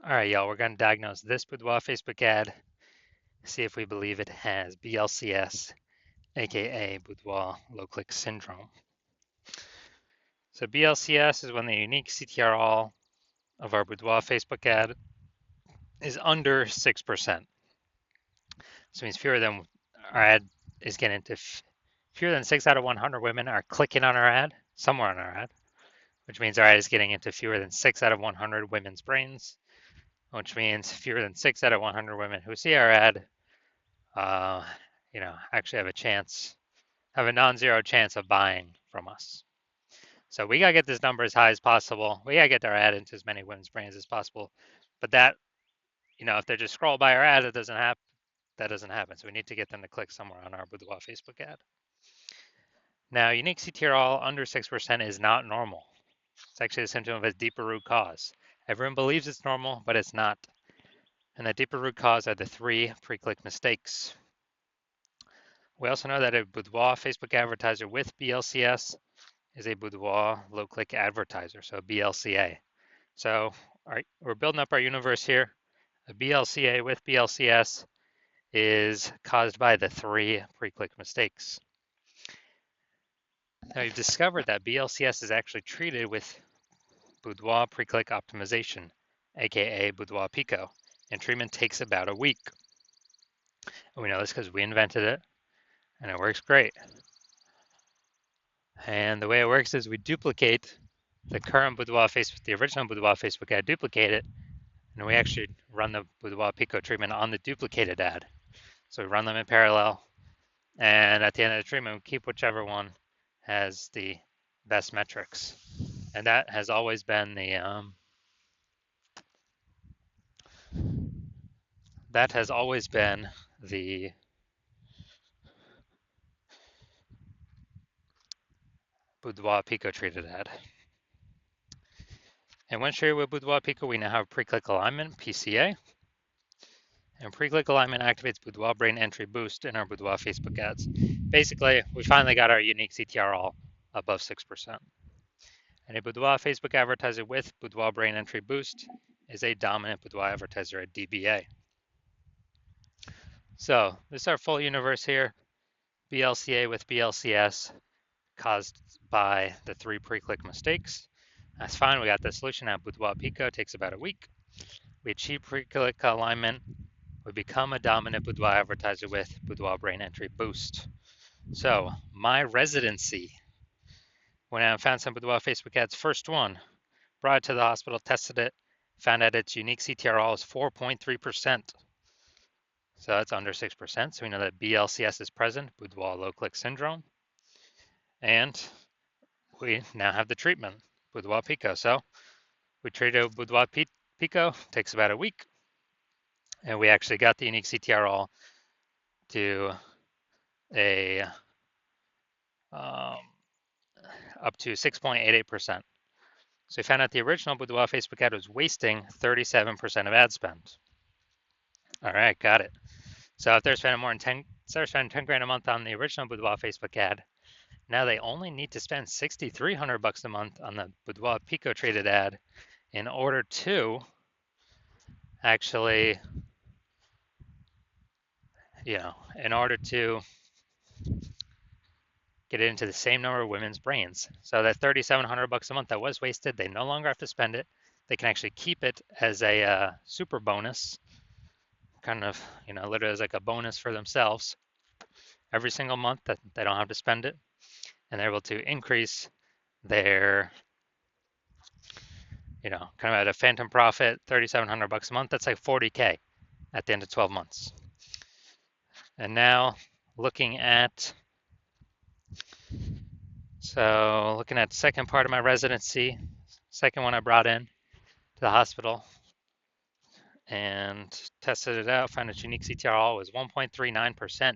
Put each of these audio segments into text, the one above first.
All right, y'all, we're going to diagnose this Boudoir Facebook ad, see if we believe it has BLCS, aka Boudoir low click syndrome. So BLCS is when the unique CTR all of our Boudoir Facebook ad is under 6%. So it means fewer than our ad is getting to fewer than 6 out of 100 women are clicking on our ad, somewhere on our ad, which means our ad is getting into fewer than 6 out of 100 women's brains, which means fewer than 6 out of 100 women who see our ad uh, actually have a non-zero chance of buying from us. So we gotta get this number as high as possible. We gotta get our ad into as many women's brains as possible. But that, if they just scroll by our ad, it doesn't happen. That doesn't happen. So we need to get them to click somewhere on our Boudoir Facebook ad. Now, unique CTR all under 6% is not normal. It's actually a symptom of a deeper root cause. Everyone believes it's normal, but it's not. And the deeper root cause are the 3 pre-click mistakes. We also know that a Boudoir Facebook advertiser with BLCS is a Boudoir low click advertiser, so BLCA. So, all right, we're building up our universe here. A BLCA with BLCS is caused by the 3 pre click mistakes. Now, we've discovered that BLCS is actually treated with Boudoir pre click optimization, aka Boudoir Pico, and treatment takes about a week. And we know this because we invented it and it works great. And the way it works is we duplicate the current Boudoir Facebook, the original Boudoir Facebook ad, duplicate it, and we actually run the Boudoir Pico treatment on the duplicated ad. So we run them in parallel, and at the end of the treatment, we keep whichever one has the best metrics. And that has always been the Boudoir Pico treated ad. And when shared with Boudoir Pico, we now have pre-click alignment, PCA. And pre-click alignment activates Boudoir brain entry boost in our Boudoir Facebook ads. Basically, we finally got our unique CTR all above 6%. And a Boudoir Facebook advertiser with Boudoir brain entry boost is a dominant Boudoir advertiser at DBA. So this is our full universe here. BLCA with BLCS caused by the 3 pre-click mistakes. That's fine. We got the solution at Boudoir Pico. It takes about a week. We achieve pre-click alignment. We become a dominant Boudoir advertiser with Boudoir brain entry boost. So my residency, when I found some Boudoir Facebook ads, first one, brought it to the hospital, tested it, found out its unique CTR is 4.3%. So that's under 6%. So we know that BLCS is present, Boudoir low click syndrome. And we now have the treatment, Boudoir Pico. So we treated Boudoir Pico, takes about a week. And we actually got the unique CTR to a up to 6.88%. So we found out the original Boudoir Facebook ad was wasting 37% of ad spend. All right, got it. So if they're spending instead of spending 10 grand a month on the original Boudoir Facebook ad, now they only need to spend $6,300 a month on the Boudoir Pico traded ad in order to actually, in order to get it into the same number of women's brains. So that $3,700 a month that was wasted, they no longer have to spend it. They can actually keep it as a super bonus, kind of, literally as like a bonus for themselves every single month that they don't have to spend it. And they're able to increase their, kind of at a phantom profit, $3,700 a month. That's like 40K at the end of 12 months. And now looking at second part of my residency, second one I brought in to the hospital and tested it out, found its unique CTR was 1.39%.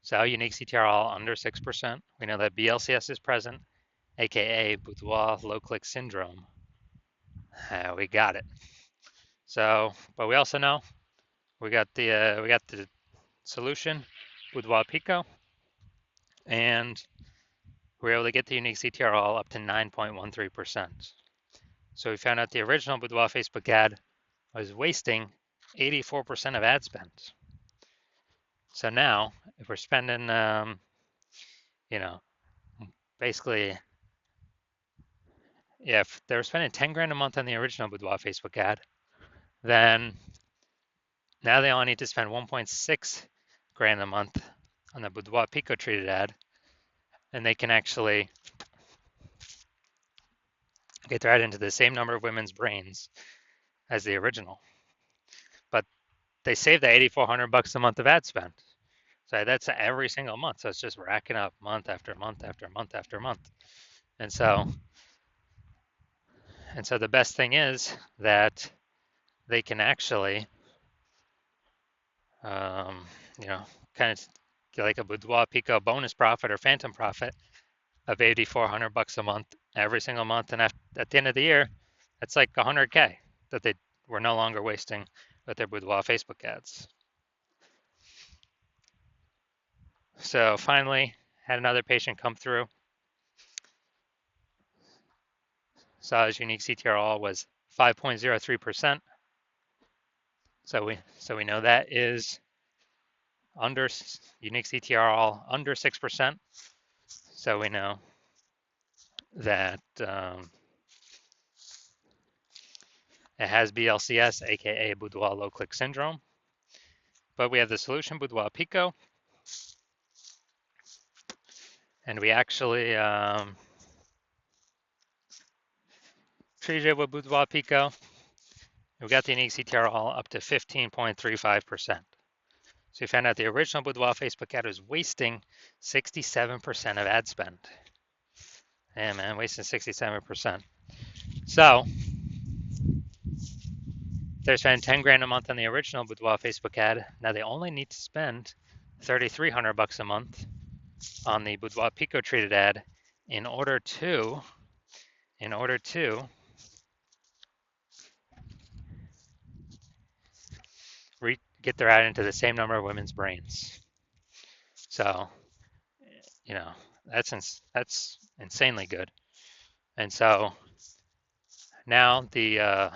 So unique CTR under 6%. We know that BLCS is present, aka Boudoir low click syndrome. We got it. So, but we also know we got the solution, Boudoir Pico, and we were able to get the unique CTR up to 9.13%. So we found out the original Boudoir Facebook ad was wasting 84% of ad spend. So now, if we're spending, you know, basically, yeah, if they were spending 10 grand a month on the original Boudoir Facebook ad, then now they only need to spend 1.6 grand a month on the Boudoir Pico treated ad, and they can actually get their ad into the same number of women's brains as the original. But they save that 8,400 bucks a month of ad spend. So that's every single month. So it's just racking up month after month after month after month. And so the best thing is that they can actually, you know, kind of get like a Boudoir Pico bonus profit or phantom profit of 8,400 bucks a month every single month. And at the end of the year, that's like 100K that they were no longer wasting with their Boudoir Facebook ads. So finally, had another patient come through. Saw his unique CTR all was 5.03%. So we know that is under unique CTR all under 6%. So we know that it has BLCS, aka Boudoir low click syndrome. But we have the solution Boudoir Pico, and we actually treated it with Boudoir Pico. We got the unique CTR all up to 15.35%. So we found out the original Boudoir Facebook ad was wasting 67% of ad spend. Yeah, man, wasting 67%. So they're spending 10 grand a month on the original Boudoir Facebook ad. Now they only need to spend 3,300 bucks a month on the Boudoir Pico treated ad in order to get their ad into the same number of women's brains. So, you know, that's insanely good. And so now the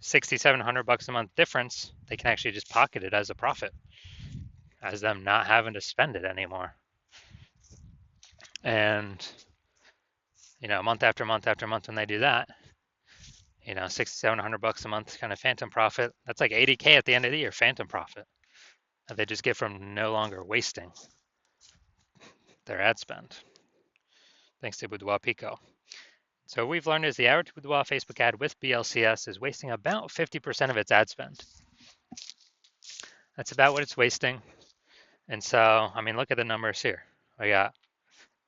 6,700 bucks a month difference, they can actually just pocket it as a profit, as them not having to spend it anymore. And you know, month after month after month when they do that, you know, 6,700 bucks a month kind of phantom profit. That's like 80K at the end of the year, phantom profit that they just get from no longer wasting their ad spend, thanks to Boudoir Pico. So what we've learned is the average Boudoir Facebook ad with BLCS is wasting about 50% of its ad spend. That's about what it's wasting. And so, I mean, look at the numbers here. We got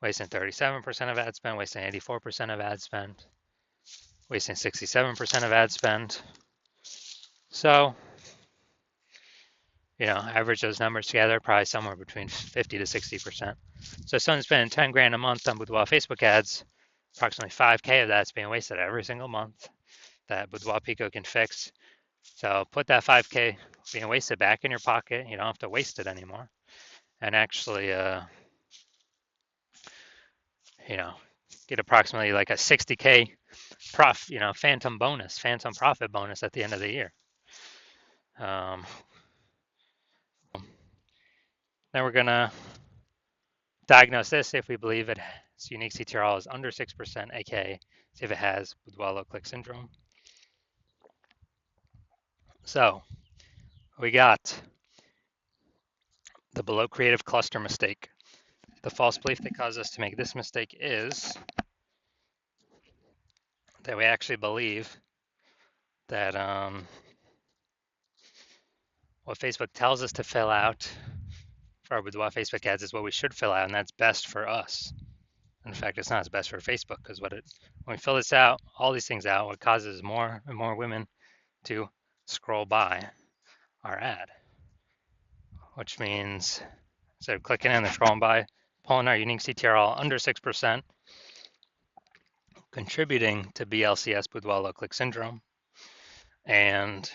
wasting 37% of ad spend, wasting 84% of ad spend, wasting 67% of ad spend. So, you know, average those numbers together, probably somewhere between 50 to 60%. So someone's spending 10 grand a month on Boudoir Facebook ads, approximately 5K of that's being wasted every single month that Boudoir Pico can fix. So put that 5K being wasted back in your pocket. You don't have to waste it anymore. And actually, you know, get approximately like a 60K phantom profit bonus at the end of the year. Then we're gonna diagnose this if we believe its unique CTRL is under 6%, aka see if it has Boudoir low click syndrome. So we got the below creative cluster mistake. The false belief that caused us to make this mistake is that we actually believe that what Facebook tells us to fill out for our Boudoir Facebook ads is what we should fill out, and that's best for us. In fact, it's not as best for Facebook, because when we fill this out, all these things out, what causes more and more women to scroll by our ad, which means instead of clicking in, they're scrolling by, pulling our unique CTRL under 6%, contributing to BLCS, Boudoir low click syndrome, and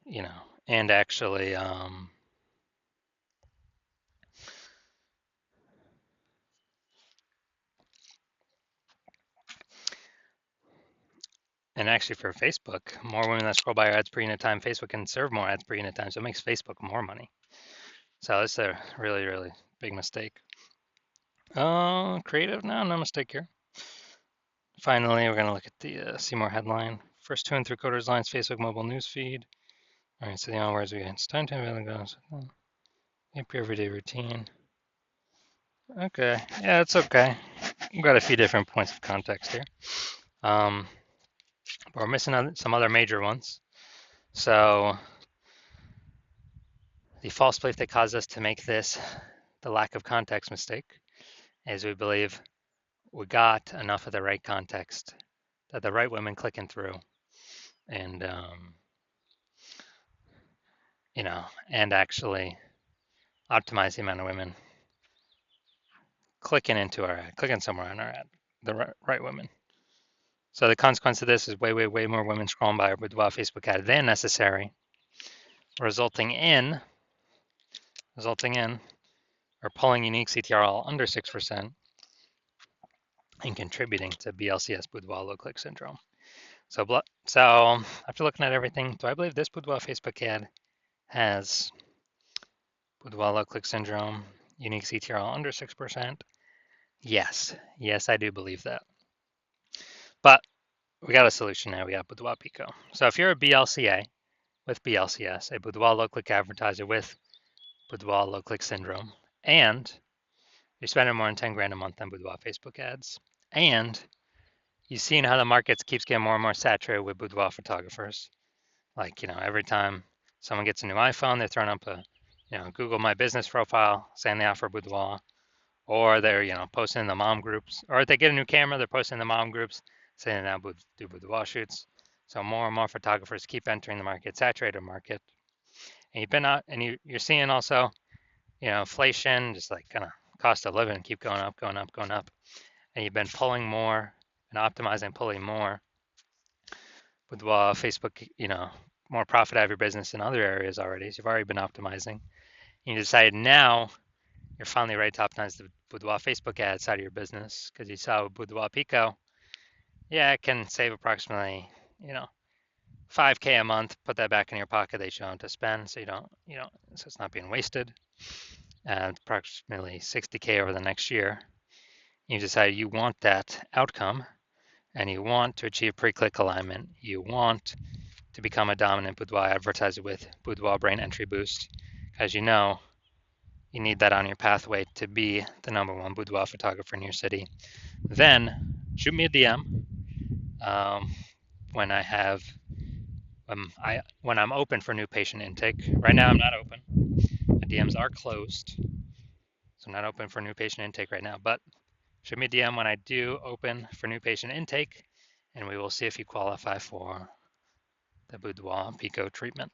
you know, and actually And actually for Facebook, more women that scroll by your ads per unit time, Facebook can serve more ads per unit time, so it makes Facebook more money. So it's a really, really big mistake. Creative, no mistake here. Finally, we're going to look at the see more headline. First 2 and 3/4 lines, Facebook mobile news feed. All right, so the onwards we it's time to goes. Your everyday routine. Okay, yeah, it's okay. We've got a few different points of context here. But we're missing some other major ones. So the false belief that caused us to make this the lack of context mistake is we believe we got enough of the right context that the right women clicking through and and actually optimize the amount of women clicking into our ad, clicking somewhere on our ad, the right women. So the consequence of this is way more women scrolling by our Boudoir Facebook ad than necessary, resulting in or pulling unique CTR all under 6% and contributing to BLCS Boudoir low click syndrome. So after looking at everything, do I believe this Boudoir Facebook ad has Boudoir low click syndrome, unique CTR all under 6%? Yes, I do believe that. But we got a solution now. We got Boudoir Pico. So if you're a BLCA with BLCS, a Boudoir low click advertiser with Boudoir low click syndrome, and you're spending more than 10 grand a month on Boudoir Facebook ads, and you've seen how the market keeps getting more and more saturated with boudoir photographers. Like, every time someone gets a new iPhone, they're throwing up a, Google My Business profile saying they offer boudoir, or they're, posting in the mom groups, or if they get a new camera, they're posting in the mom groups saying they now do boudoir shoots. So more and more photographers keep entering the market, saturated market. And you've been out, and you're seeing also, inflation, just like kind of cost of living keep going up. And you've been pulling more and optimizing, pulling more with Facebook, more profit out of your business in other areas already. So you've already been optimizing. And you decided now you're finally ready to optimize the Boudoir Facebook ad side of your business because you saw with Boudoir Pico, yeah, it can save approximately, 5K a month. Put that back in your pocket that you don't have to spend, so so it's not being wasted. And approximately 60K over the next year. You decide you want that outcome, and you want to achieve pre-click alignment. You want to become a dominant boudoir advertiser with Boudoir Brain Entry Boost. As you know, you need that on your pathway to be the #1 boudoir photographer in your city. Then shoot me a DM when I'm open for new patient intake. Right now I'm not open. My DMs are closed, so I'm not open for new patient intake right now. But shoot me a DM when I do open for new patient intake, and we will see if you qualify for the Boudoir Pico treatment.